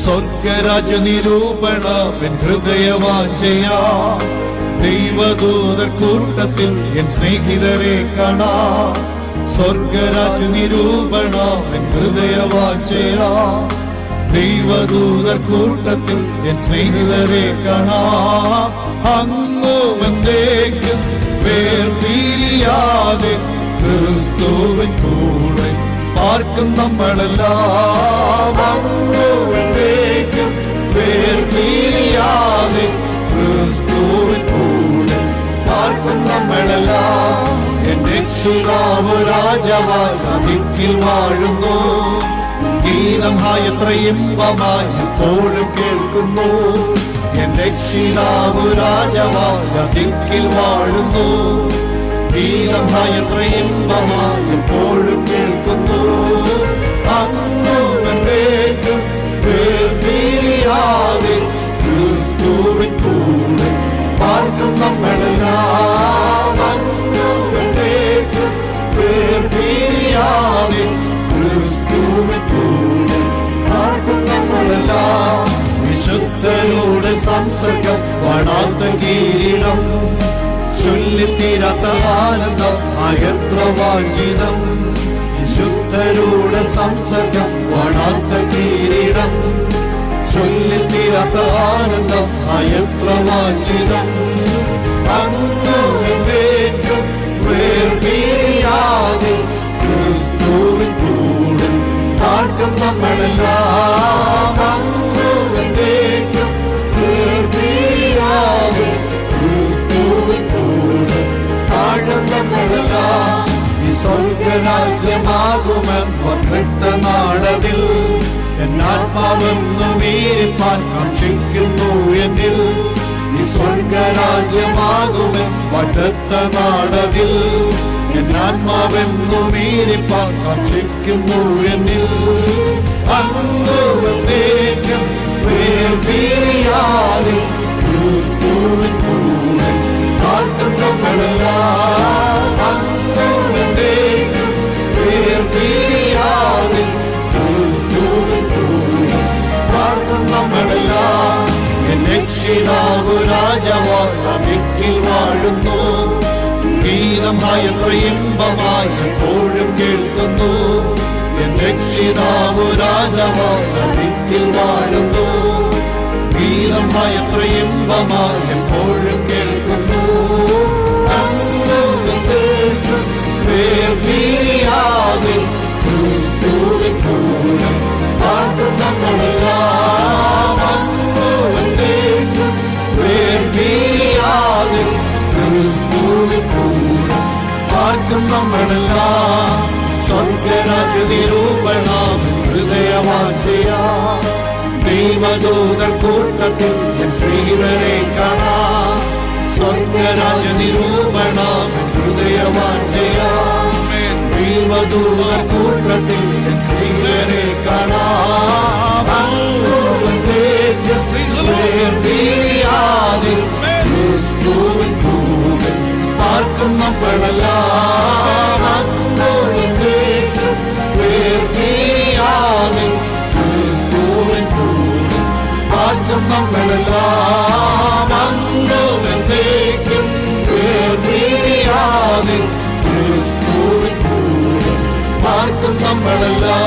സ്വർഗരാജ്യ നിരൂപണ ഹൃദയവാഞ്ചയാ ദൈവദൂതർ കൂട്ടത്തിൽ എൻ സ്നേഹിതരെ കാണാ. സ്വർഗരാജ്യ നിരൂപണ ഹൃദയവാഞ്ചയാ ദൈവദൂതർ കൂട്ടത്തിൽ എൻ സ്നേഹിതരെ കാണാ. അങ്ങുവന്തേക്കും വേർപിരിയാതെ ക്രിസ്തുവിൻ കൂടെ പാർക്കും നമ്മളെല്ലാം. അങ്ങുവന്തേക്കും വേർപിരിയാതെ ക്രിസ്തുവിൻ കൂടെ പാർക്കും നമ്മളെല്ലാം. എന്റെ രക്ഷിതാവ് രാജാവായി അതിക്കിൽ വാഴുന്നു. ഗീതം എത്ര ഇമ്പമായി എപ്പോഴും കേൾക്കുന്നു. എന്റെ രക്ഷിതാവ് രാജാവായി അതിക്കിൽ വാഴുന്നു. ഗീതം എത്ര ഇമ്പമായി എപ്പോഴും കേൾക്കുന്നു. അങ്ങുവന്തേക്കും വേർപിരിയാതെ ക്രിസ്തുവിൻ കൂടെ പാർക്കും നമ്മളെല്ലാം. അങ്ങുവന്തേക്കും വേർപിരിയാതെ ക്രിസ്തുവിൻ കൂടെ പാർക്കും നമ്മളെല്ലാം. വിശുദ്ധരുടെ സംസർഗം വാടാത്ത കിരീടം ചൊല്ലിത്തീരാത്ത ആനന്ദം എത്ര വാഞ്ചിതം. വിശുദ്ധരുടെ സംസർഗം വാടാത്ത കിരീടം ചൊല്ലിത്തീരാത്ത ആനന്ദം എത്ര വാഞ്ചിതം. അങ്ങുവന്തേക്കും വേർപിരിയാതെ ക്രിസ്തുവിൻ കൂടെ പാർക്കും നമ്മളെല്ലാം. അങ്ങുവന്തേക്കും വേർപിരിയാതെ ക്രിസ്തുവിൻ കൂടെ പാർക്കും നമ്മളെല്ലാം. ഈ സ്വർഗരാജ്യമാകുമെന്ന നാടതിൽ എന്നാത്മാവെന്നു വീരിപ്പാൻ കാക്ഷിക്കുന്നു എന്നിൽ. ഈ സ്വർഗരാജ്യമാകുമെന്ന നാടതിൽ എന്നാത്മാവെന്നു വീരിപ്പാൻ കാക്ഷിക്കുന്നു എന്നിൽ. അങ്ങുവന്തേക്കും വേർപിരിയാതെ ക്രിസ്തുവിൻ കൂടെ പാർക്കും നമ്മളെല്ലാം. അങ്ങുവന്തേക്കും വേർപിരിയാതെ ക്രിസ്തുവിൻ കൂടെ പാർക്കും നമ്മളെല്ലാം. എൻ രക്ഷിതാവ് രാജാവായി അതിക്കിൽ വാഴുന്നു. ഗീതം എത്ര ഇമ്പമായി എപ്പോഴും കേൾക്കുന്നു. എൻ രക്ഷിതാവ് രാജാവായി അതിക്കിൽ വാഴുന്നു. ഗീതം എത്ര ഇമ്പമായി എപ്പോഴും കേൾക്കുന്നു. അങ്ങുവന്തേക്കും വേർപിരിയാതെ ക്രിസ്തുവിൻ കൂടെ പാർക്കും നമ്മളെല്ലാം. അങ്ങുവന്തേക്കും വേർപിരിയാതെ ക്രിസ്തുവിൻ കൂടെ പാർക്കും നമ്മളെല്ലാം. സ്വർഗരാജ്യ നിരൂപണ ഹൃദയവാഞ്ചയാ ദൈവദൂതർ കൂട്ടത്തിൽ എൻ സ്നേഹിതരെ കാണാ. സ്വർഗരാജ്യ നിരൂപണ ഹൃദയവാഞ്ചയാ ദൈവദൂതർ കൂട്ടത്തിൽ എൻ സ്നേഹിതരെ കാണാ. അങ്ങുവന്തേക്കും വേർപിരിയാതെ ക്രിസ്തുവിൻ കൂടെ പാർക്കും നമ്മളെല്ലാം. അങ്ങുവന്തേക്കും വേർപിരിയാതെ ക്രിസ്തുവിൻ കൂടെ പാർക്കും നമ്മളെല്ലാം. അങ്ങുവന്തേക്കും വേർപിരിയാതെ ക്രിസ്തുവിൻ കൂടെ പാർക്കും നമ്മളെല്ലാം.